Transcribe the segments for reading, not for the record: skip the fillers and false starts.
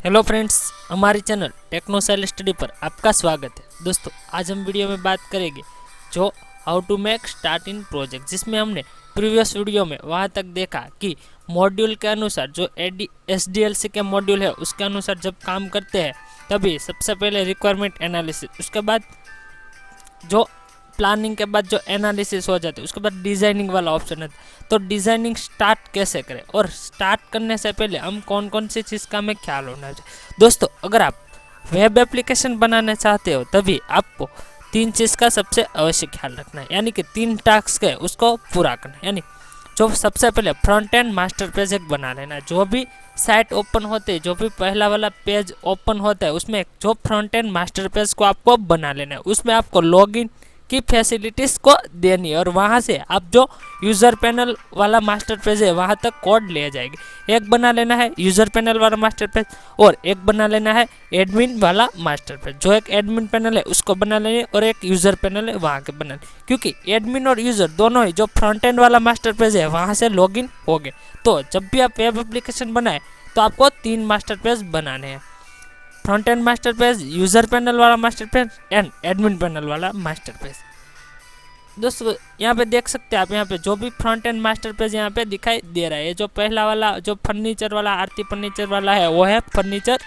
Hello friends, हमारी channel techno साइलेंटस्टडी पर आपका स्वागत है। दोस्तों, आज हम वीडियो में बात करेंगे जो how to make start in project, जिसमें हमने प्रीवियस वीडियो में वहाँ तक देखा कि मॉड्यूल के अनुसार जो SDLC के मॉड्यूल है उसके अनुसार जब काम करते हैं तभी सबसे पहले रिक्वायरमेंट एनालिसिस, उसके बाद जो प्लानिंग के बाद जो एनालिसिस हो जाते है उसके बाद डिज़ाइनिंग वाला ऑप्शन है। तो डिज़ाइनिंग स्टार्ट कैसे करें और स्टार्ट करने से पहले हम कौन कौन सी चीज़ का हमें ख्याल होना चाहिए। दोस्तों, अगर आप वेब एप्लीकेशन बनाना चाहते हो तभी आपको तीन चीज़ का सबसे अवश्य ख्याल रखना है, यानी कि तीन टास्क है उसको पूरा करना है। यानी जो सबसे पहले फ्रंट एंड मास्टर पेज एक बना लेना है। जो भी साइट ओपन होते है, जो भी पहला वाला पेज ओपन होता है उसमें जो फ्रंट एंड मास्टर पेज को आपको बना लेना है। उसमें आपको लॉगिन की फैसिलिटीज़ को देनी है और वहाँ से आप जो यूज़र पैनल वाला मास्टर पेज है वहाँ तक कोड ले जाएगी। एक बना लेना है यूज़र पैनल वाला मास्टर पेज और एक बना लेना है एडमिन वाला मास्टर पेज। जो एक एडमिन पैनल है उसको बना लेना और एक यूज़र पैनल है वहाँ के बना, क्योंकि एडमिन और यूज़र दोनों ही जो फ्रंट एंड वाला मास्टर पेज है वहाँ से लॉगिन हो गए। तो जब भी आप वेब एप्लीकेशन बनाए तो आपको तीन मास्टर पेज बनाने हैं, front end master page, user panel वाला master page and admin panel वाला मास्टर पेज। दोस्तों, यहाँ पे देख सकते हैं आप, यहाँ पे जो भी फ्रंट एंड मास्टर पेज यहाँ पे दिखाई दे रहा है, जो पहला वाला जो फर्नीचर वाला आरती फर्नीचर वाला है वो है फर्नीचर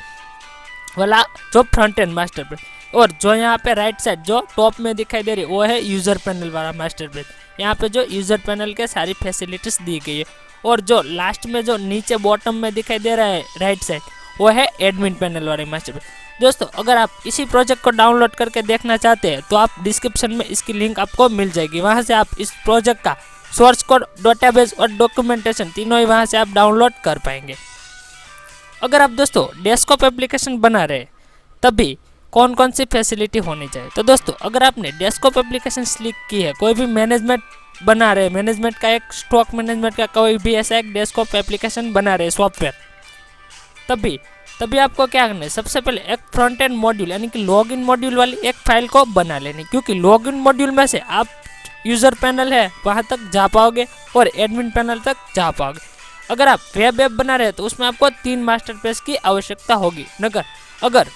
वाला जो फ्रंट एंड मास्टर पेज, और जो यहाँ पे राइट साइड जो टॉप में दिखाई दे रही है वो है यूज़र पैनल वाला मास्टर पेज। यहाँ पे जो यूज़र पैनल के सारी फैसिलिटीज दी गई है, और जो लास्ट में जो नीचे बॉटम में दिखाई दे रहा है राइट साइड वो है एडमिन पैनल वाले मास्टर पेज। दोस्तों, अगर आप इसी प्रोजेक्ट को डाउनलोड करके देखना चाहते हैं तो आप डिस्क्रिप्शन में इसकी लिंक आपको मिल जाएगी। वहां से आप इस प्रोजेक्ट का सोर्स कोड, डेटाबेस और डॉक्यूमेंटेशन तीनों ही वहां से आप डाउनलोड कर पाएंगे। अगर आप दोस्तों डेस्कटॉप एप्लीकेशन बना रहे तभी कौन कौन सी फैसिलिटी होनी चाहिए। तो दोस्तों, अगर आपने डेस्कटॉप एप्लीकेशन क्लिक की है, कोई भी मैनेजमेंट बना रहे, मैनेजमेंट का एक स्टॉक मैनेजमेंट का कोई भी ऐसा एक डेस्कटॉप एप्लीकेशन बना रहे सॉफ्टवेयर, तभी आपको क्या करना है, सबसे पहले एक फ्रंट एंड मॉड्यूल यानी कि लॉगिन मॉड्यूल वाली एक फाइल को बना लेनी, क्योंकि लॉगिन मॉड्यूल में से आप यूज़र पैनल है वहाँ तक जा पाओगे और एडमिन पैनल तक जा पाओगे। अगर आप वेब ऐप बना रहे हैं तो उसमें आपको तीन मास्टर पेज की आवश्यकता होगी, मगर अगर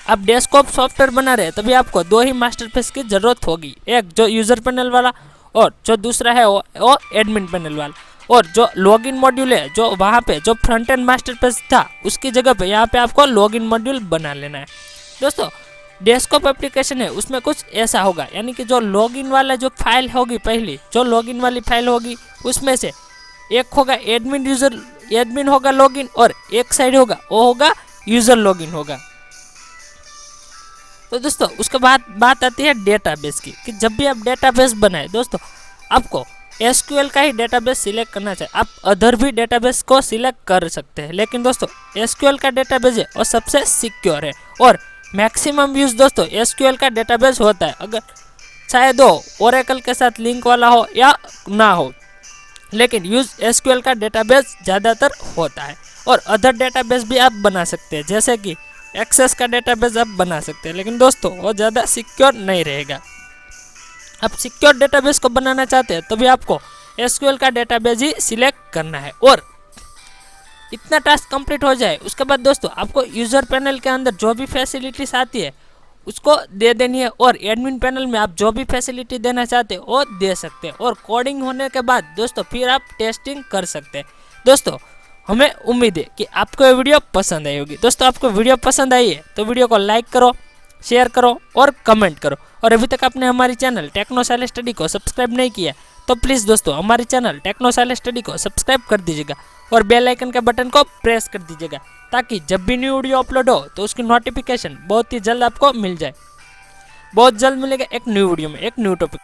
आप डेस्कटॉप सॉफ्टवेयर बना रहे हैं तभी आपको दो ही मास्टर पेज की ज़रूरत होगी, एक जो यूज़र पैनल वाला और जो दूसरा है वो एडमिन पैनल वाला। और जो लॉगिन मॉड्यूल है जो वहाँ पे जो फ्रंट एंड मास्टर पेज था उसकी जगह पे यहाँ पे आपको लॉगिन मॉड्यूल बना लेना है। दोस्तों, डेस्कटॉप एप्लीकेशन है उसमें कुछ ऐसा होगा, यानी कि जो लॉगिन वाला जो फाइल होगी, पहली जो लॉगिन वाली फाइल होगी उसमें से एक होगा एडमिन होगा लॉगिन, और एक साइड होगा वो होगा यूज़र लॉगिन होगा। तो दोस्तों, उसके बाद बात आती है डेटाबेस की, कि जब भी आप डेटाबेस बनाए दोस्तों आपको SQL का ही डेटाबेस सिलेक्ट करना चाहिए। आप अदर भी डेटाबेस को सिलेक्ट कर सकते हैं, लेकिन दोस्तों SQL का डेटाबेस है और सबसे सिक्योर है और मैक्सिमम यूज़ दोस्तों SQL का डेटाबेस होता है। अगर चाहे दो ओरेकल के साथ लिंक वाला हो या ना हो, लेकिन यूज़ SQL का डेटाबेस ज़्यादातर होता है। और अदर डेटाबेस भी आप बना सकते हैं, जैसे कि एक्सेस का डेटाबेस आप बना सकते हैं, लेकिन दोस्तों वो ज़्यादा सिक्योर नहीं रहेगा। आप सिक्योर डेटाबेस को बनाना चाहते हैं तभी आपको SQL का डेटाबेस ही सिलेक्ट करना है। और इतना टास्क कंप्लीट हो जाए उसके बाद दोस्तों आपको यूज़र पैनल के अंदर जो भी फैसिलिटीज आती है उसको दे देनी है, और एडमिन पैनल में आप जो भी फैसिलिटी देना चाहते हैं वो दे सकते हैं। और कोडिंग होने के बाद दोस्तों फिर आप टेस्टिंग कर सकते हैं। दोस्तों, हमें उम्मीद है कि आपको ये वीडियो पसंद आई होगी। दोस्तों, आपको वीडियो पसंद आई है तो वीडियो को लाइक करो, शेयर करो और कमेंट करो। और अभी तक आपने हमारी चैनल टेक्नो साइलेंटस्टडी को सब्सक्राइब नहीं किया तो प्लीज़ दोस्तों हमारी चैनल टेक्नो साइलेंटस्टडी को सब्सक्राइब कर दीजिएगा और बेल आइकन के बटन को प्रेस कर दीजिएगा, ताकि जब भी न्यू वीडियो अपलोड हो तो उसकी नोटिफिकेशन बहुत ही जल्द आपको मिल जाए। बहुत जल्द मिलेगा एक न्यू वीडियो में एक न्यू टॉपिक।